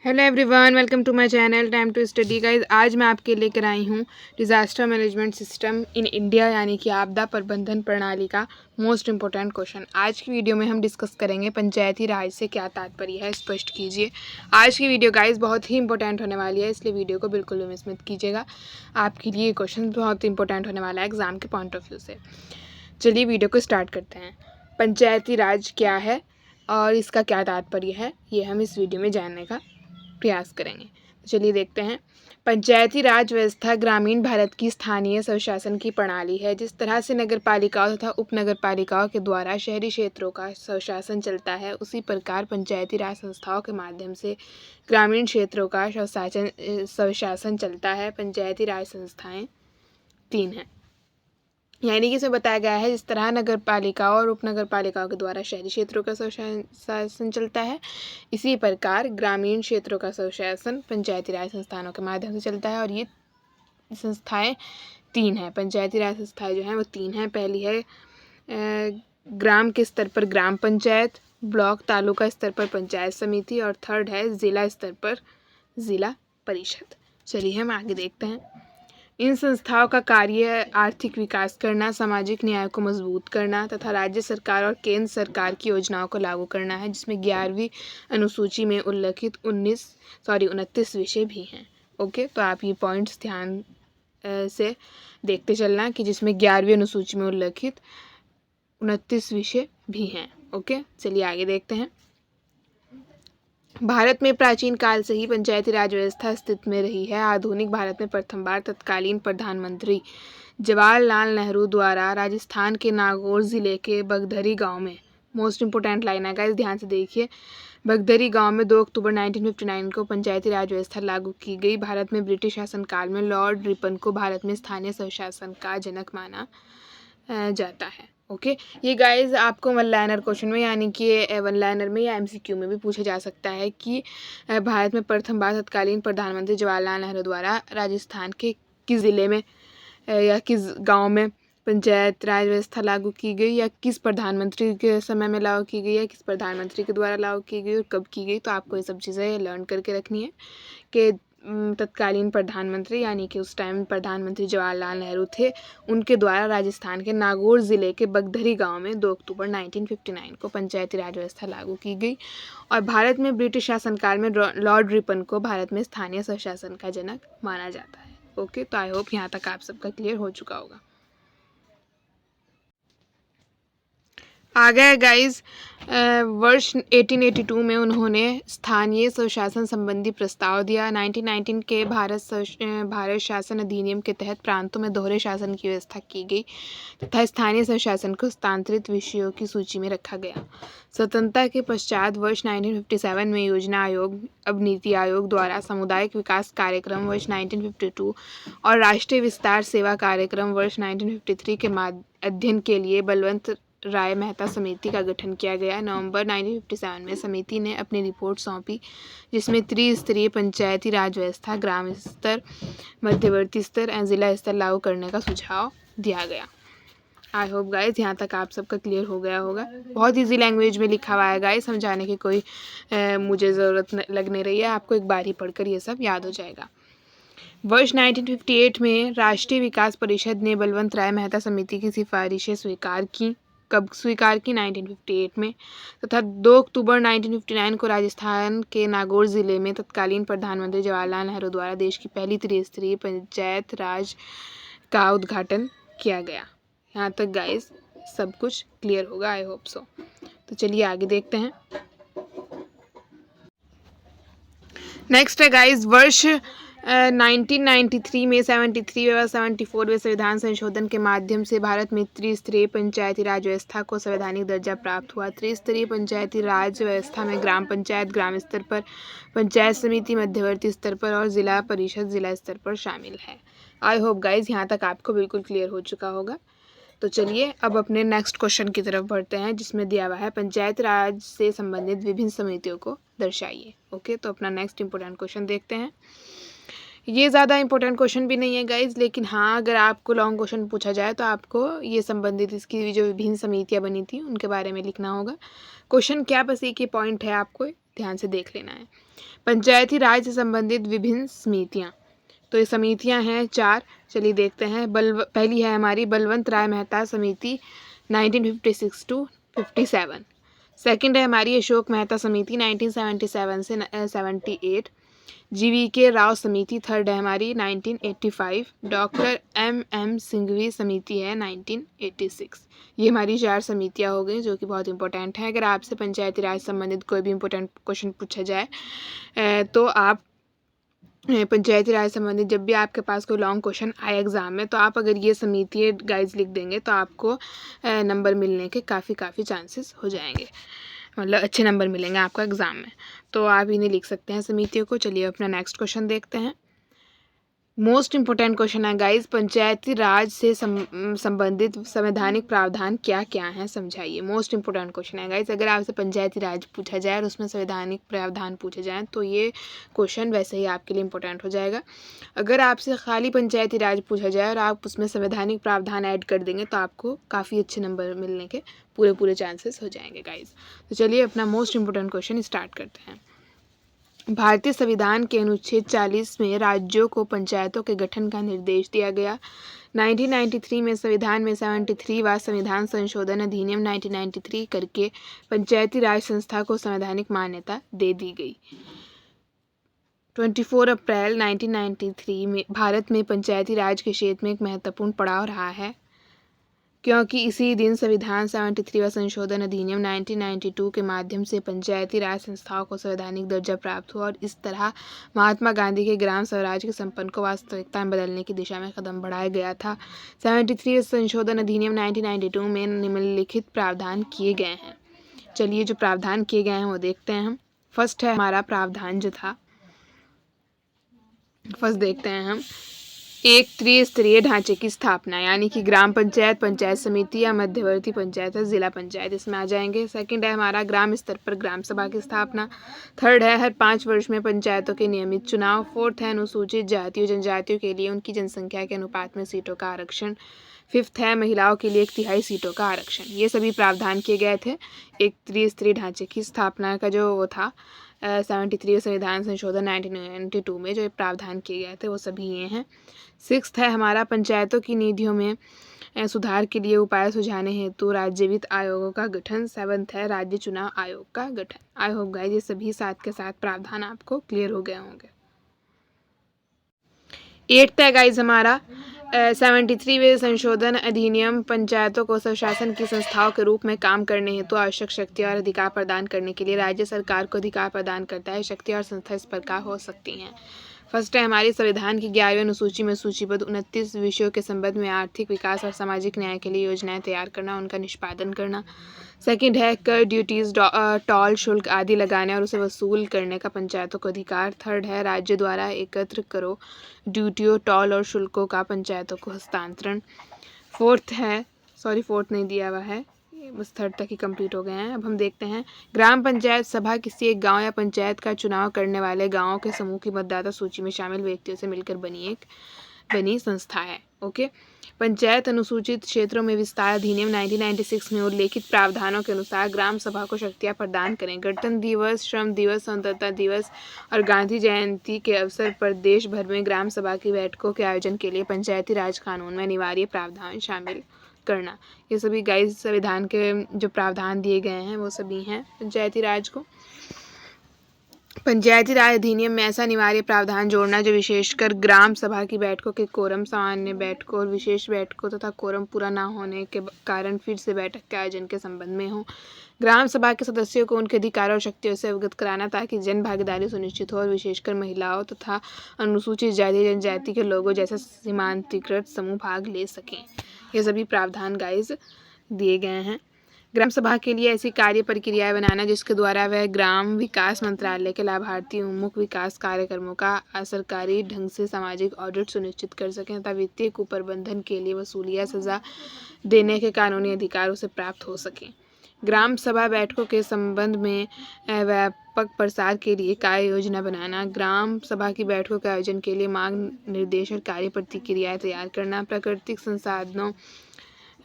Hello everyone, welcome to my channel time to study guys. आज मैं आपके लेकर आई हूँ disaster management system in India यानी कि आपदा प्रबंधन प्रणाली का मोस्ट इम्पोर्टेंट क्वेश्चन। आज की वीडियो में हम डिस्कस करेंगे पंचायती राज से क्या तात्पर्य है, स्पष्ट कीजिए। आज की वीडियो गाइज बहुत ही इंपॉर्टेंट होने वाली है, इसलिए वीडियो को बिल्कुल भी मिस मत कीजिएगा। आपके लिए क्वेश्चन बहुत इंपॉर्टेंट होने वाला है एग्जाम के पॉइंट ऑफ व्यू से। चलिए वीडियो को स्टार्ट करते हैं। पंचायती राज क्या है और इसका क्या तात्पर्य है, ये हम इस वीडियो में जानने का प्रयास करेंगे। तो चलिए देखते हैं। पंचायती राज व्यवस्था ग्रामीण भारत की स्थानीय स्वशासन की प्रणाली है। जिस तरह से नगर पालिकाओं तथा उप नगर पालिकाओं के द्वारा शहरी क्षेत्रों का स्वशासन चलता है, उसी प्रकार पंचायती राज संस्थाओं के माध्यम से ग्रामीण क्षेत्रों का स्वशासन चलता है। पंचायती राज संस्थाएं 3 हैं, यानी कि इसमें बताया गया है जिस तरह नगर पालिकाओं और उप नगर पालिकाओं के द्वारा शहरी क्षेत्रों का स्वशासन चलता है, इसी प्रकार ग्रामीण क्षेत्रों का स्वशासन पंचायती राज संस्थानों के माध्यम से चलता है। और ये संस्थाएं 3 हैं। पंचायती राज संस्थाएं जो हैं वो 3 हैं। पहली है ग्राम के स्तर पर ग्राम पंचायत, ब्लॉक तालुका स्तर पर पंचायत समिति, और थर्ड है जिला स्तर पर जिला परिषद। चलिए हम आगे देखते हैं। इन संस्थाओं का कार्य आर्थिक विकास करना, सामाजिक न्याय को मजबूत करना तथा राज्य सरकार और केंद्र सरकार की योजनाओं को लागू करना है, जिसमें 11वीं अनुसूची में उल्लेखित 29 विषय भी हैं। ओके, तो आप ये पॉइंट्स ध्यान से देखते चलना कि जिसमें 11वीं अनुसूची में उल्लेखित 29 विषय भी हैं। ओके, चलिए आगे देखते हैं। भारत में प्राचीन काल से ही पंचायती राज व्यवस्था अस्तित्व में रही है। आधुनिक भारत में प्रथम बार तत्कालीन प्रधानमंत्री जवाहरलाल नेहरू द्वारा राजस्थान के नागौर जिले के बगधरी गांव में, मोस्ट इंपोर्टेंट लाइन है गाइस, ध्यान से देखिए, बगधरी गांव में 2 अक्टूबर 1959 को पंचायती राज व्यवस्था लागू की गई। भारत में ब्रिटिश शासनकाल में लॉर्ड रिपन को भारत में स्थानीय स्वशासन का जनक माना जाता है। ओके, ये गाइस आपको वन लाइनर क्वेश्चन में यानी कि वन लाइनर में या एमसीक्यू में भी पूछा जा सकता है कि भारत में प्रथम बार तत्कालीन प्रधानमंत्री जवाहरलाल नेहरू द्वारा राजस्थान के किस ज़िले में या किस गांव में पंचायत राज व्यवस्था लागू की गई, या किस प्रधानमंत्री के समय में लागू की गई, या किस प्रधानमंत्री के द्वारा लागू की गई और कब की गई। तो आपको ये सब चीज़ें लर्न करके रखनी है कि तत्कालीन प्रधानमंत्री यानी कि उस टाइम प्रधानमंत्री जवाहरलाल नेहरू थे, उनके द्वारा राजस्थान के नागौर ज़िले के बगधरी गांव में 2 अक्टूबर 1959 को पंचायती राज व्यवस्था लागू की गई। और भारत में ब्रिटिश शासनकाल में लॉर्ड रिपन को भारत में स्थानीय स्वशासन का जनक माना जाता है। ओके, तो आई होप यहाँ तक आप सबका क्लियर हो चुका होगा। आ गया गाइज, वर्ष 1882 में उन्होंने स्थानीय स्वशासन संबंधी प्रस्ताव दिया। 1919 के भारत शासन अधिनियम के तहत प्रांतों में दोहरे शासन की व्यवस्था की गई तथा स्थानीय स्वशासन को हस्तांतरित विषयों की सूची में रखा गया। स्वतंत्रता के पश्चात वर्ष 1957 में योजना आयोग, अब नीति आयोग द्वारा सामुदायिक विकास कार्यक्रम वर्ष 1952 और राष्ट्रीय विस्तार सेवा कार्यक्रम वर्ष 1953 के अध्ययन के लिए बलवंत राय मेहता समिति का गठन किया गया। नवंबर 1957 में समिति ने अपनी रिपोर्ट सौंपी, जिसमें त्रिस्तरीय पंचायती राज व्यवस्था ग्राम स्तर, मध्यवर्ती स्तर और जिला स्तर लागू करने का सुझाव दिया गया। आई होप गाइस यहाँ तक आप सबका क्लियर हो गया होगा। बहुत इजी लैंग्वेज में लिखा हुआ है गाइस, समझाने की कोई मुझे ज़रूरत लग नहीं रही है, आपको एक बार ही पढ़कर ये सब याद हो जाएगा। वर्ष 1958 में राष्ट्रीय विकास परिषद ने बलवंत राय मेहता समिति की सिफारिशें स्वीकार की। कब स्वीकार की? 1958 में। तथा 2 अक्टूबर 1959 को राजस्थान के नागौर ज़िले में तत्कालीन प्रधानमंत्री जवाहरलाल नेहरू द्वारा देश की पहली त्रिस्तरीय पंचायत राज का उद्घाटन किया गया। यहाँ तक गाइस सब कुछ क्लियर होगा, आई होप सो। तो चलिए आगे देखते हैं। नेक्स्ट है गाइस, वर्ष 1993 में 73 व 74वें संविधान संशोधन के माध्यम से भारत में त्रिस्तरीय पंचायती राज व्यवस्था को संवैधानिक दर्जा प्राप्त हुआ। त्रिस्तरीय पंचायती राज व्यवस्था में ग्राम पंचायत ग्राम स्तर पर, पंचायत समिति मध्यवर्ती स्तर पर और जिला परिषद जिला स्तर पर शामिल है। आई होप गाइज यहाँ तक आपको बिल्कुल क्लियर हो चुका होगा। तो चलिए अब अपने नेक्स्ट क्वेश्चन की तरफ बढ़ते हैं, जिसमें दिया हुआ है पंचायत राज से संबंधित विभिन्न समितियों को दर्शाइए। ओके, तो अपना नेक्स्ट इंपॉर्टेंट क्वेश्चन देखते हैं। ये ज़्यादा इंपॉर्टेंट क्वेश्चन भी नहीं है गाइज, लेकिन हाँ अगर आपको लॉन्ग क्वेश्चन पूछा जाए तो आपको ये संबंधित इसकी जो विभिन्न समितियाँ बनी थी उनके बारे में लिखना होगा। क्वेश्चन क्या, बस एक ही पॉइंट है आपको ध्यान से देख लेना है। पंचायती राज से संबंधित विभिन्न समितियाँ, तो ये समितियाँ हैं 4। चलिए देखते हैं। पहली है हमारी बलवंत राय मेहता समिति 1956 टू 57। सेकंड है हमारी अशोक मेहता समिति 1977 से 78। GVK राव समिति थर्ड है हमारी 1985। डॉक्टर MM सिंघवी समिति है 1986। ये हमारी 4 समितियाँ हो गई जो कि बहुत इंपॉर्टेंट है। अगर आपसे पंचायती राज संबंधित कोई भी इंपॉर्टेंट क्वेश्चन पूछा जाए तो आप पंचायती राज संबंधित जब भी आपके पास कोई लॉन्ग क्वेश्चन आए एग्ज़ाम में, तो आप अगर ये समिति गाइड्स लिख देंगे तो आपको नंबर मिलने के काफ़ी चांसेस हो जाएंगे, मतलब अच्छे नंबर मिलेंगे आपको एग्ज़ाम में। तो आप इन्हें लिख सकते हैं समितियों को। चलिए अपना नेक्स्ट क्वेश्चन देखते हैं। मोस्ट इंपॉर्टेंट क्वेश्चन है गाइस, पंचायती राज से संबंधित संवैधानिक प्रावधान क्या क्या हैं समझाइए। मोस्ट इंपॉर्टेंट क्वेश्चन है गाइस। अगर आपसे पंचायती राज पूछा जाए और उसमें संवैधानिक प्रावधान पूछे जाएँ तो ये क्वेश्चन वैसे ही आपके लिए इंपॉर्टेंट हो जाएगा। अगर आपसे खाली पंचायती राज पूछा जाए और आप उसमें संवैधानिक प्रावधान ऐड कर देंगे तो आपको काफ़ी अच्छे नंबर मिलने के पूरे चांसेस हो जाएंगे गाइस। तो चलिए अपना मोस्ट इंपॉर्टेंट क्वेश्चन स्टार्ट करते हैं। भारतीय संविधान के अनुच्छेद 40 में राज्यों को पंचायतों के गठन का निर्देश दिया गया। 1993 में संविधान में 73वां संविधान संशोधन अधिनियम 1993 करके पंचायती राज संस्था को संवैधानिक मान्यता दे दी गई। 24 अप्रैल 1993 में भारत में पंचायती राज के क्षेत्र में एक महत्वपूर्ण पड़ाव रहा है, क्योंकि इसी दिन संविधान 73वां संशोधन अधिनियम 1992 के माध्यम से पंचायती राज संस्थाओं को संवैधानिक दर्जा प्राप्त हुआ और इस तरह महात्मा गांधी के ग्राम स्वराज के संपन्न को वास्तविकता में बदलने की दिशा में कदम बढ़ाया गया था। 73 संशोधन अधिनियम 1992 में निम्नलिखित प्रावधान किए गए हैं। चलिए जो प्रावधान किए गए हैं वो देखते हैं हम। फर्स्ट है हमारा प्रावधान जो था, फर्स्ट देखते हैं हम। एक त्रिस्तरीय ढांचे की स्थापना, यानी कि ग्राम पंचायत, पंचायत समिति या मध्यवर्ती पंचायत या जिला पंचायत इसमें आ जाएंगे। सेकंड है हमारा ग्राम स्तर पर ग्राम सभा की स्थापना। थर्ड है हर 5 वर्ष में पंचायतों के नियमित चुनाव। फोर्थ है अनुसूचित जातियों जनजातियों के लिए उनकी जनसंख्या के अनुपात में सीटों का आरक्षण। फिफ्थ है महिलाओं के लिए 1/3 सीटों का आरक्षण। ये सभी प्रावधान किए गए थे एक त्रिस्तरीय ढांचे की स्थापना का जो वो था 73 संविधान संशोधन 1992 में जो प्रावधान किए गए थे वो सभी ये हैं। सिक्स्थ है हमारा पंचायतों की निधियों में सुधार के लिए उपाय सुझाने हेतु राज्य वित्त आयोगों का गठन। सेवंथ है राज्य चुनाव आयोग का गठन। आई होप गाइस ये सभी साथ के साथ प्रावधान आपको क्लियर हो गए होंगे। 8th है गाइस हमारा 73वें संशोधन अधिनियम पंचायतों को स्वशासन की संस्थाओं के रूप में काम करने हेतु आवश्यक शक्ति और अधिकार प्रदान करने के लिए राज्य सरकार को अधिकार प्रदान करता है। शक्ति और संस्था इस प्रकार हो सकती हैं। फर्स्ट है हमारी संविधान की 11वीं अनुसूची में सूचीबद्ध 29 विषयों के संबंध में आर्थिक विकास और सामाजिक न्याय के लिए योजनाएं तैयार करना, उनका निष्पादन करना। सेकंड है कर, ड्यूटीज, टोल शुल्क आदि लगाने और उसे वसूल करने का पंचायतों को अधिकार। थर्ड है राज्य द्वारा एकत्र करो, ड्यूटियों, टोल और शुल्कों का पंचायतों को हस्तांतरण। फोर्थ नहीं दिया हुआ है, बस थर्ड तक ही कंप्लीट हो गए हैं। अब हम देखते हैं ग्राम पंचायत सभा किसी एक गांव या पंचायत का चुनाव करने वाले गांवों के समूह की मतदाता सूची में शामिल व्यक्तियों से मिलकर बनी संस्था है। ओके। पंचायत अनुसूचित क्षेत्रों में विस्तार अधिनियम 1996 में उल्लेखित प्रावधानों के अनुसार ग्राम सभा को शक्तियां प्रदान करें। गणतंत्र दिवस, श्रम दिवस, स्वतंत्रता दिवस और गांधी जयंती के अवसर पर देश भर में ग्राम सभा की बैठकों के आयोजन के लिए पंचायती राज कानून में अनिवार्य प्रावधान शामिल करना। ये सभी गाइस संविधान के जो प्रावधान दिए गए हैं वो सभी हैं पंचायती राज को। पंचायती राज अधिनियम में ऐसा अनिवार्य प्रावधान जोड़ना जो विशेषकर ग्राम सभा की बैठकों के कोरम, सामान्य बैठकों और विशेष बैठकों तथा कोरम पूरा न होने के कारण फिर से बैठक के आयोजन के संबंध में हो। ग्राम सभा के सदस्यों को उनके अधिकारों और शक्तियों से अवगत कराना ताकि जन भागीदारी सुनिश्चित हो और विशेषकर महिलाओं तथा अनुसूचित जाति जनजाति के लोगों जैसे सीमांतकृत समूह भाग ले सकें। ये सभी प्रावधान गाइस दिए गए हैं। ग्राम सभा के लिए ऐसी कार्य प्रक्रियाएं बनाना जिसके द्वारा वह ग्राम विकास मंत्रालय के लाभार्थी उन्मुख विकास कार्यक्रमों का सरकारी ढंग से सामाजिक ऑडिट सुनिश्चित कर सकें तथा वित्तीय कुप्रबंधन के लिए वसूली या सजा देने के कानूनी अधिकार उसे प्राप्त हो सकें। ग्राम सभा बैठकों के संबंध में व्यापक प्रसार के लिए कार्य योजना बनाना। ग्राम सभा की बैठकों के आयोजन के लिए मार्ग निर्देश और कार्य प्रक्रियाएं तैयार करना। प्राकृतिक संसाधनों,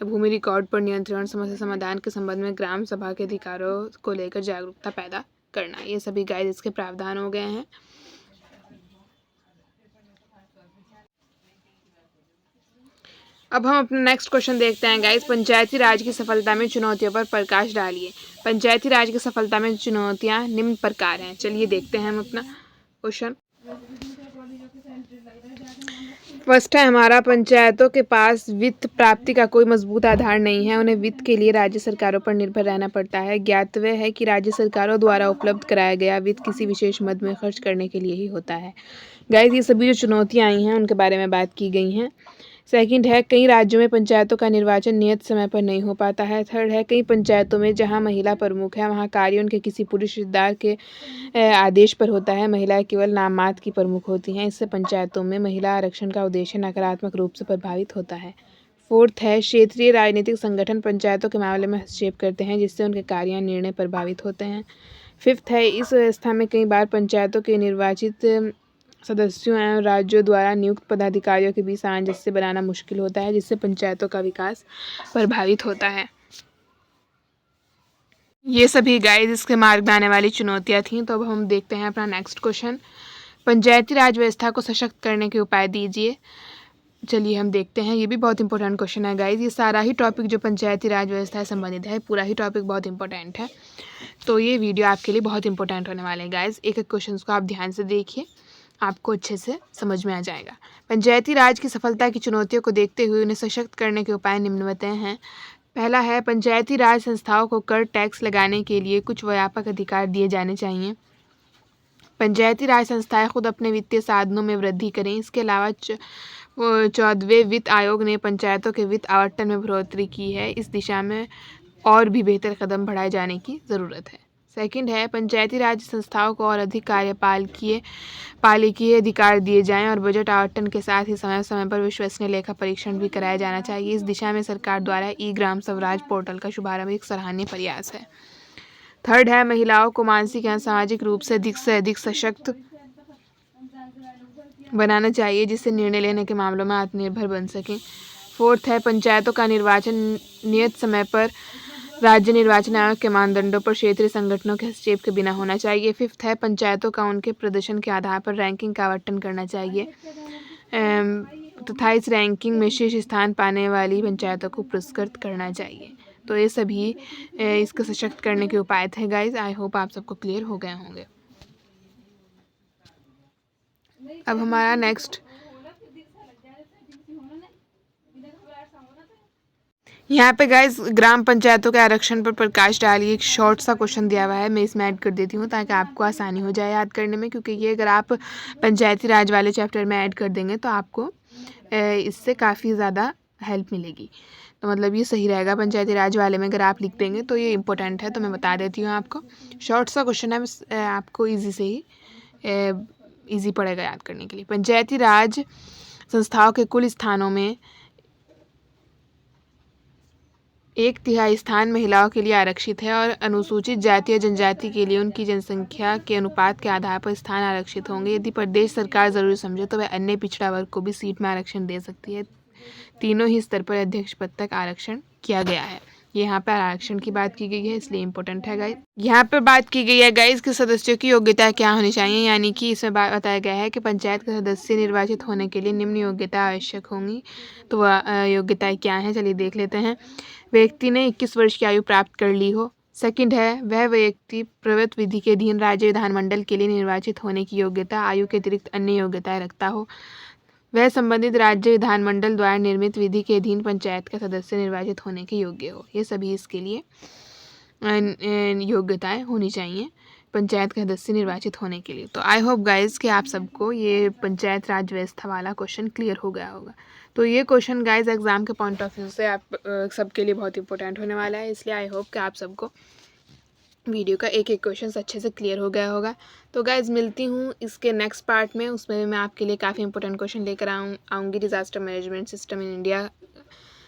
भूमि रिकॉर्ड पर नियंत्रण, समस्या समाधान के संबंध में ग्राम सभा के अधिकारों को लेकर जागरूकता पैदा करना। ये सभी गाइस इसके प्रावधान हो गए हैं। अब हम अपना नेक्स्ट क्वेश्चन देखते हैं गाइस। पंचायती राज की सफलता में चुनौतियों पर प्रकाश डालिए। पंचायती राज की सफलता में चुनौतियां निम्न प्रकार हैं। चलिए देखते हैं हम अपना क्वेश्चन। फर्स्ट है हमारा, पंचायतों के पास वित्त प्राप्ति का कोई मजबूत आधार नहीं है। उन्हें वित्त के लिए राज्य सरकारों पर निर्भर रहना पड़ता है। ज्ञातव्य है कि राज्य सरकारों द्वारा उपलब्ध कराया गया वित्त किसी विशेष मद में खर्च करने के लिए ही होता है। गाइस ये सभी जो चुनौतियां आई हैं उनके बारे में बात की गई हैं। सेकंड है, कई राज्यों में पंचायतों का निर्वाचन नियत समय पर नहीं हो पाता है। थर्ड है, कई पंचायतों में जहां महिला प्रमुख है वहां कार्य उनके किसी पुरुष रिश्तेदार के आदेश पर होता है। महिलाएं केवल नाम मात्र की प्रमुख होती हैं। इससे पंचायतों में महिला आरक्षण का उद्देश्य नकारात्मक रूप से प्रभावित होता है। फोर्थ है, क्षेत्रीय राजनीतिक संगठन पंचायतों के मामले में हस्तक्षेप करते हैं जिससे उनके कार्य या निर्णय प्रभावित होते हैं। फिफ्थ है, इस व्यवस्था में कई बार पंचायतों के निर्वाचित सदस्यों एवं राज्यों द्वारा नियुक्त पदाधिकारियों के बीच सामंजस्य बनाना मुश्किल होता है जिससे पंचायतों का विकास प्रभावित होता है। ये सभी गाइस इसके मार्ग में आने वाली चुनौतियां थीं। तो अब हम देखते हैं अपना नेक्स्ट क्वेश्चन। पंचायती राज व्यवस्था को सशक्त करने के उपाय दीजिए। चलिए हम देखते हैं। ये भी बहुत इंपॉर्टेंट क्वेश्चन है गाइस। ये सारा ही टॉपिक जो पंचायती राज व्यवस्था से संबंधित है, पूरा ही टॉपिक बहुत इंपॉर्टेंट है। तो ये वीडियो आपके लिए बहुत इंपॉर्टेंट होने वाले हैं गाइस। एक एक क्वेश्चन को आप ध्यान से देखिए, आपको अच्छे से समझ में आ जाएगा। पंचायती राज की सफलता की चुनौतियों को देखते हुए उन्हें सशक्त करने के उपाय निम्नवत हैं। पहला है, पंचायती राज संस्थाओं को कर टैक्स लगाने के लिए कुछ व्यापक अधिकार दिए जाने चाहिए। पंचायती राज संस्थाएं खुद अपने वित्तीय साधनों में वृद्धि करें। इसके अलावा 14वें वित्त आयोग ने पंचायतों के वित्त आवंटन में बढ़ोतरी की है। इस दिशा में और भी बेहतर कदम बढ़ाए जाने की ज़रूरत है। सेकंड है, पंचायती राज संस्थाओं को और अधिक कार्यपालिकीय अधिकार दिए जाएं और बजट आवंटन के साथ ही समय समय पर विश्वसनीय लेखा परीक्षण भी कराया जाना चाहिए। इस दिशा में सरकार द्वारा ई ग्राम स्वराज पोर्टल का शुभारंभ एक सराहनीय प्रयास है। थर्ड है, महिलाओं को मानसिक या सामाजिक रूप से अधिक सशक्त बनाना चाहिए जिससे निर्णय लेने के मामलों में आत्मनिर्भर बन सकें। फोर्थ है, पंचायतों का निर्वाचन नियत समय पर राज्य निर्वाचन आयोग के मानदंडों पर क्षेत्रीय संगठनों के हस्तक्षेप के बिना होना चाहिए। फिफ्थ है, पंचायतों का उनके प्रदर्शन के आधार पर रैंकिंग का आवंटन करना चाहिए तथा इस रैंकिंग में शीर्ष स्थान पाने वाली पंचायतों को पुरस्कृत करना चाहिए। तो ये सभी इसको सशक्त करने के उपाय थे गाइज। आई होप आप सबको क्लियर हो गए होंगे। अब हमारा नेक्स्ट, यहाँ पे गाइज ग्राम पंचायतों के आरक्षण पर प्रकाश डालिए। एक शॉर्ट सा क्वेश्चन दिया हुआ है, मैं इसमें ऐड कर देती हूँ ताकि आपको आसानी हो जाए याद करने में, क्योंकि ये अगर आप पंचायती राज वाले चैप्टर में ऐड कर देंगे तो आपको इससे काफ़ी ज़्यादा हेल्प मिलेगी। तो मतलब ये सही रहेगा। पंचायती राज वाले में अगर आप लिख देंगे तो ये इंपॉर्टेंट है, तो मैं बता देती हूँ आपको। शॉर्ट सा क्वेश्चन है, आपको ईजी से ही ईजी पड़ेगा याद करने के लिए। पंचायती राज संस्थाओं के कुल स्थानों में 1/3 स्थान महिलाओं के लिए आरक्षित है और अनुसूचित जाति या जनजाति के लिए उनकी जनसंख्या के अनुपात के आधार पर स्थान आरक्षित होंगे। यदि प्रदेश सरकार ज़रूरी समझे तो वह अन्य पिछड़ा वर्ग को भी सीट में आरक्षण दे सकती है। तीनों ही स्तर पर अध्यक्ष पद तक आरक्षण किया गया है। ये यहाँ पर आरक्षण की बात की गई है, इसलिए इम्पोर्टेंट है गाइस। यहाँ पर बात की गई है गाइस कि सदस्यों की योग्यता क्या होनी चाहिए, यानी कि इसमें बताया गया है कि पंचायत के सदस्य निर्वाचित होने के लिए निम्न योग्यता आवश्यक होंगी। तो वह योग्यताएं क्या हैं, चलिए देख लेते हैं। व्यक्ति ने 21 वर्ष की आयु प्राप्त कर ली हो। सेकंड है, वह व्यक्ति प्रवृत्त विधि के अधीन राज्य विधानमंडल के लिए निर्वाचित होने की योग्यता आयु के अतिरिक्त अन्य योग्यताएं रखता हो। वह संबंधित राज्य विधानमंडल द्वारा निर्मित विधि के अधीन पंचायत का सदस्य निर्वाचित होने के योग्य हो। ये सभी इसके लिए योग्यताएं होनी चाहिए पंचायत का सदस्य निर्वाचित होने के लिए। तो आई होप गाइज कि आप सबको ये पंचायत राज व्यवस्था वाला क्वेश्चन क्लियर हो गया होगा। तो ये क्वेश्चन गाइज एग्जाम के पॉइंट ऑफ व्यू से आप सबके लिए बहुत इंपॉर्टेंट होने वाला है, इसलिए आई होप कि आप सबको वीडियो का एक एक क्वेश्चन अच्छे से क्लियर हो गया होगा। तो गाइज मिलती हूँ इसके नेक्स्ट पार्ट में, उसमें मैं आपके लिए काफ़ी इंपॉर्टेंट क्वेश्चन लेकर आऊँगी disaster management system in India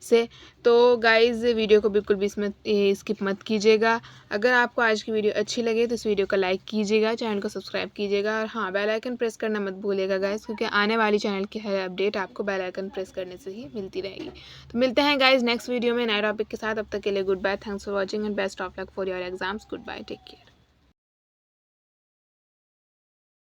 से। तो गाइज़ वीडियो को बिल्कुल भी इसमें स्किप मत कीजिएगा। अगर आपको आज की वीडियो अच्छी लगे तो इस वीडियो को लाइक कीजिएगा, चैनल को सब्सक्राइब कीजिएगा और हाँ बेल आइकन प्रेस करना मत भूलिएगा गाइज़, क्योंकि आने वाली चैनल की हर अपडेट आपको बेल आइकन प्रेस करने से ही मिलती रहेगी। तो मिलते हैं गाइज़ नेक्स्ट वीडियो में नए टॉपिक के साथ। अब तक के लिए good bye, thanks for watching and best of luck for your exams. Good bye, take care.